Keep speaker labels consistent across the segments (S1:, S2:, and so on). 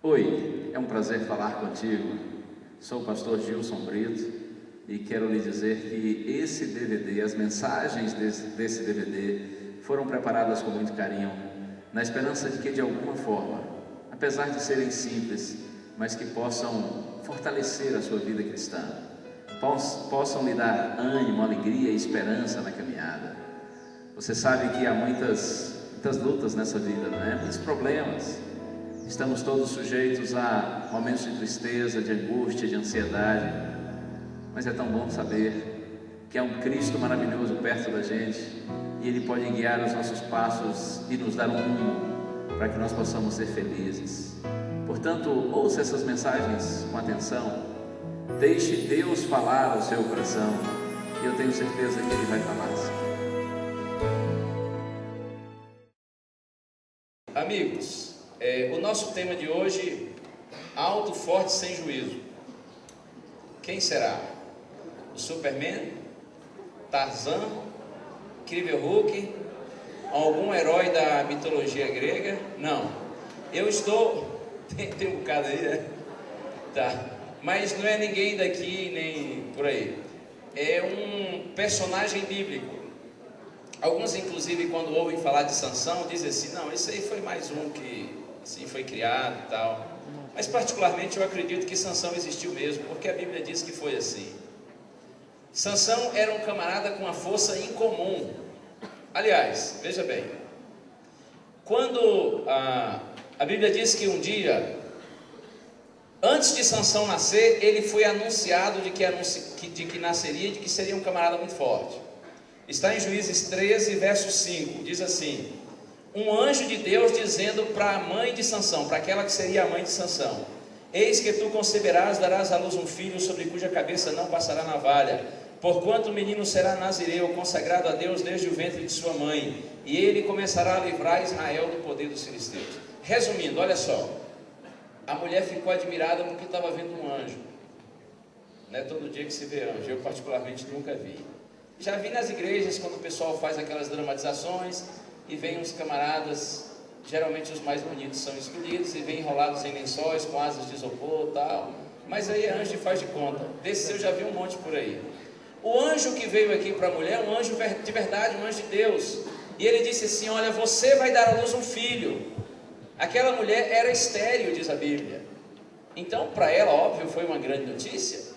S1: Oi, é um prazer falar contigo. Sou o pastor Gilson Brito e quero lhe dizer que esse DVD, as mensagens desse DVD foram preparadas com muito carinho, na esperança de que de alguma forma, apesar de serem simples, mas que possam fortalecer a sua vida cristã, possam lhe dar ânimo, alegria e esperança na caminhada. Você sabe que há muitas lutas nessa vida, não é? Muitos problemas. Estamos todos sujeitos a momentos de tristeza, de angústia, de ansiedade, mas é tão bom saber que há um Cristo maravilhoso perto da gente e Ele pode guiar os nossos passos e nos dar um rumo para que nós possamos ser felizes. Portanto, ouça essas mensagens com atenção, deixe Deus falar ao seu coração e eu tenho certeza que Ele vai falar assim.
S2: Amigos, o nosso tema de hoje, alto, forte, sem juízo. Quem será? O Superman? Tarzan? Incrível Hulk? Algum herói da mitologia grega? Não. Eu estou... Tem um bocado aí, né? Tá. Mas não é ninguém daqui, nem por aí. É um personagem bíblico. Alguns, inclusive, quando ouvem falar de Sansão, dizem assim, não, esse aí foi mais um que assim, foi criado e tal. Mas, particularmente, eu acredito que Sansão existiu mesmo, porque a Bíblia diz que foi assim. Sansão era um camarada com uma força incomum. Aliás, veja bem, quando a Bíblia diz que um dia, antes de Sansão nascer, ele foi anunciado de que nasceria, de que seria um camarada muito forte. Está em Juízes 13, verso 5, diz assim: um anjo de Deus dizendo para a mãe de Sansão, para aquela que seria a mãe de Sansão: eis que tu conceberás, darás à luz um filho, sobre cuja cabeça não passará navalha, porquanto o menino será nazireu, consagrado a Deus desde o ventre de sua mãe, e ele começará a livrar Israel do poder dos filisteus. Resumindo, olha só, a mulher ficou admirada porque estava vendo um anjo. Não é todo dia que se vê anjo, eu particularmente nunca vi. Já vi nas igrejas, quando o pessoal faz aquelas dramatizações, e vem uns camaradas, geralmente os mais bonitos são escolhidos, e vêm enrolados em lençóis, com asas de isopor e tal, mas aí é anjo de faz de conta. Desse eu já vi um monte por aí. O anjo que veio aqui para a mulher é um anjo de verdade, um anjo de Deus, e ele disse assim: olha, você vai dar à luz um filho. Aquela mulher era estéril, diz a Bíblia. Então, para ela, óbvio, foi uma grande notícia.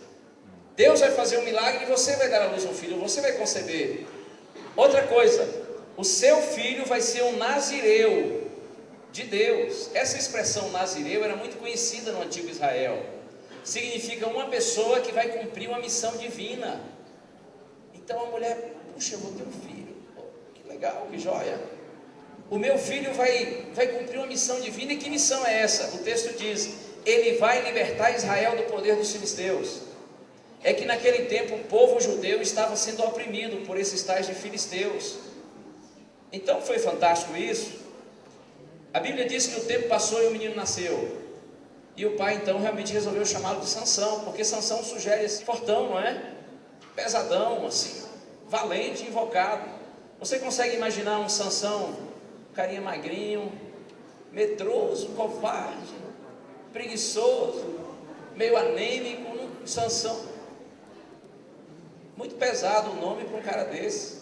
S2: Deus vai fazer um milagre e você vai dar à luz um filho, você vai conceber. Outra coisa, o seu filho vai ser um nazireu de Deus. Essa expressão nazireu era muito conhecida no antigo Israel. Significa uma pessoa que vai cumprir uma missão divina. Então a mulher, puxa, eu vou ter um filho. Que legal, que joia. O meu filho vai cumprir uma missão divina. E que missão é essa? O texto diz: ele vai libertar Israel do poder dos filisteus. É que naquele tempo o povo judeu estava sendo oprimido por esses tais de filisteus. Então foi fantástico isso. A Bíblia diz que o tempo passou e o menino nasceu. E o pai então realmente resolveu chamá-lo de Sansão, porque Sansão sugere esse fortão, não é? Pesadão, assim, valente, invocado. Você consegue imaginar um Sansão, um carinha magrinho, medroso, covarde, preguiçoso, meio anêmico, Sansão? Muito pesado o nome para um cara desse.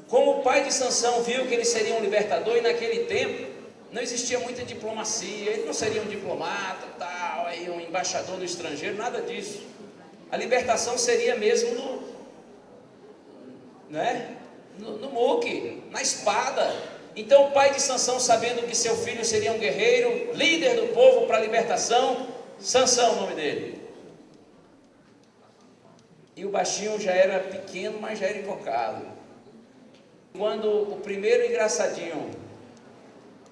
S2: Como o pai de Sansão viu que ele seria um libertador, e naquele tempo não existia muita diplomacia, ele não seria um diplomata, tal, aí um embaixador do estrangeiro, nada disso. A libertação seria mesmo no muque, na espada. Então o pai de Sansão, sabendo que seu filho seria um guerreiro, líder do povo para a libertação, Sansão, o nome dele. E o baixinho já era pequeno, mas já era invocado. Quando o primeiro engraçadinho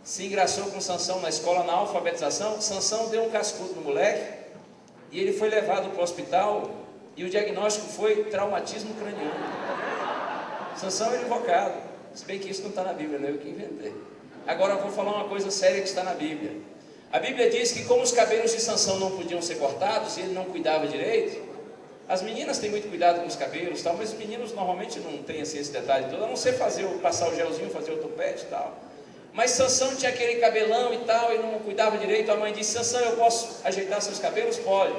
S2: se engraçou com Sansão na escola, na alfabetização, Sansão deu um cascudo no moleque, e ele foi levado para o hospital, e o diagnóstico foi traumatismo craniano. Sansão era invocado. Se bem que isso não está na Bíblia, não é eu que inventei. Agora eu vou falar uma coisa séria que está na Bíblia. A Bíblia diz que como os cabelos de Sansão não podiam ser cortados, e ele não cuidava direito, as meninas têm muito cuidado com os cabelos, tal, mas os meninos normalmente não têm assim, esse detalhe todo, a não ser passar o gelzinho, fazer o topete e tal. Mas Sansão tinha aquele cabelão e tal, e não cuidava direito. A mãe disse: Sansão, eu posso ajeitar seus cabelos? Pode.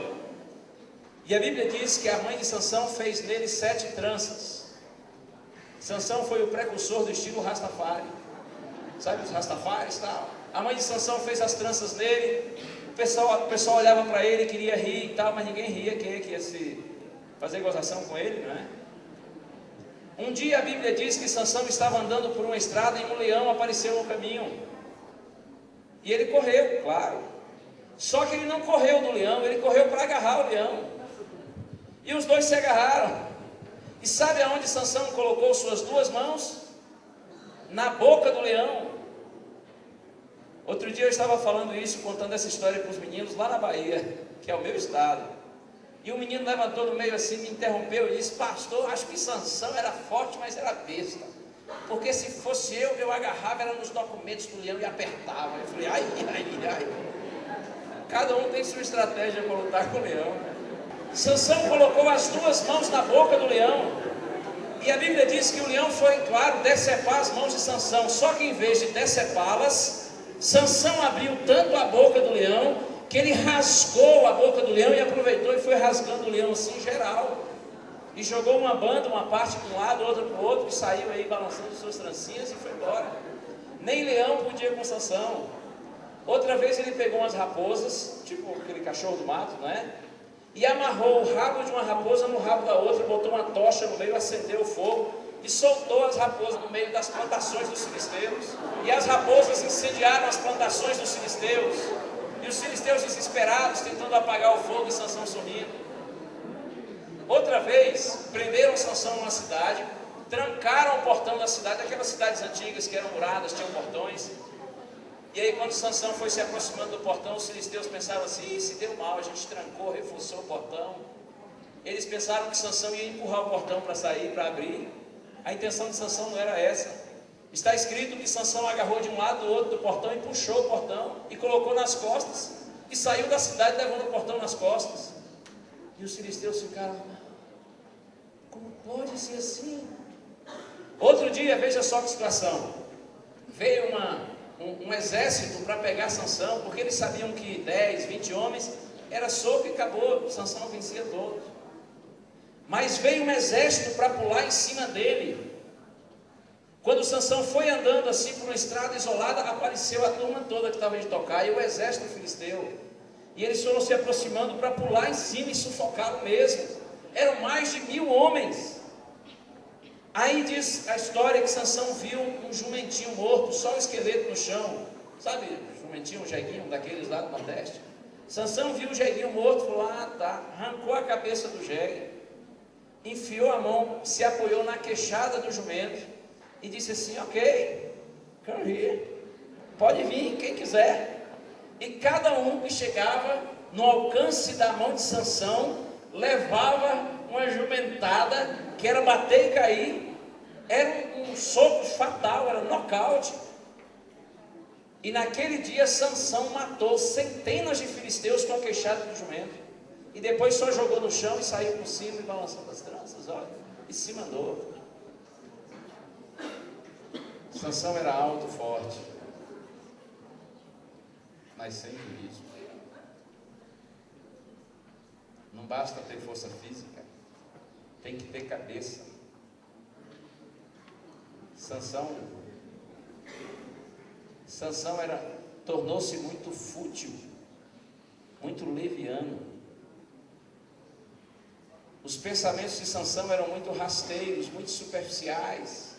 S2: E a Bíblia diz que a mãe de Sansão fez nele 7 tranças. Sansão foi o precursor do estilo Rastafari. Sabe os Rastafaris e tal? A mãe de Sansão fez as tranças nele. O pessoal olhava para ele, queria rir e tal, mas ninguém ria. Quem é que ia se fazer gozação com ele, não é? Um dia a Bíblia diz que Sansão estava andando por uma estrada e um leão apareceu no caminho. E ele correu, claro. Só que ele não correu do leão, ele correu para agarrar o leão. E os dois se agarraram. E sabe aonde Sansão colocou suas 2 mãos? Na boca do leão. Outro dia eu estava falando isso, contando essa história para os meninos lá na Bahia, que é o meu estado. E o menino levantou no meio assim, me interrompeu e disse: pastor, acho que Sansão era forte, mas era besta. Porque se fosse eu agarrava era nos documentos do leão e apertava. Eu falei: ai. Cada um tem sua estratégia para lutar com o leão. Sansão colocou as 2 mãos na boca do leão. E a Bíblia diz que o leão foi, claro, decepar as mãos de Sansão. Só que em vez de decepá-las, Sansão abriu tanto a boca do leão que ele rasgou a boca do leão e aproveitou e foi rasgando o leão assim geral. E jogou uma banda, uma parte para um lado, outra para o outro, e saiu aí balançando suas trancinhas e foi embora. Nem leão podia com Sansão. Outra vez ele pegou umas raposas, tipo aquele cachorro do mato, não é? E amarrou o rabo de uma raposa no rabo da outra, botou uma tocha no meio, acendeu o fogo e soltou as raposas no meio das plantações dos filisteus. E as raposas incendiaram as plantações dos filisteus. E os filisteus desesperados, tentando apagar o fogo, e Sansão sumindo. Outra vez, prenderam Sansão numa cidade, trancaram o portão da cidade, aquelas cidades antigas que eram muradas, tinham portões. E aí quando Sansão foi se aproximando do portão, os filisteus pensavam assim: se deu mal, a gente trancou, reforçou o portão. Eles pensaram que Sansão ia empurrar o portão para sair, para abrir. A intenção de Sansão não era essa. Está escrito que Sansão agarrou de um lado do outro do portão e puxou o portão e colocou nas costas e saiu da cidade levando o portão nas costas. E os filisteus ficaram: como pode ser assim? Outro dia, veja só que situação, veio um exército para pegar Sansão, porque eles sabiam que 10, 20 homens era soco e acabou, Sansão vencia todos. Mas veio um exército para pular em cima dele. Quando Sansão foi andando assim por uma estrada isolada, apareceu a turma toda que estava de tocar e o exército filisteu. E eles foram se aproximando para pular em cima e sufocá-lo mesmo. Eram mais de 1000 homens. Aí diz a história que Sansão viu um jumentinho morto, só o esqueleto no chão. Sabe, jumentinho, um jeguinho daqueles lá do Nordeste? Sansão viu o jeguinho morto, falou: ah, tá. Arrancou a cabeça do jegue, enfiou a mão, se apoiou na queixada do jumento e disse assim: ok, come here, pode vir quem quiser. E cada um que chegava no alcance da mão de Sansão levava uma jumentada que era bater e cair. Era um soco fatal, era nocaute. E naquele dia Sansão matou centenas de filisteus com a queixada do jumento. E depois só jogou no chão e saiu por cima e balançando as tranças, olha, e se mandou. Sansão era alto, forte, mas sem juízo. Não basta ter força física, tem que ter cabeça. Sansão tornou-se muito fútil, muito leviano. Os pensamentos de Sansão eram muito rasteiros, muito superficiais.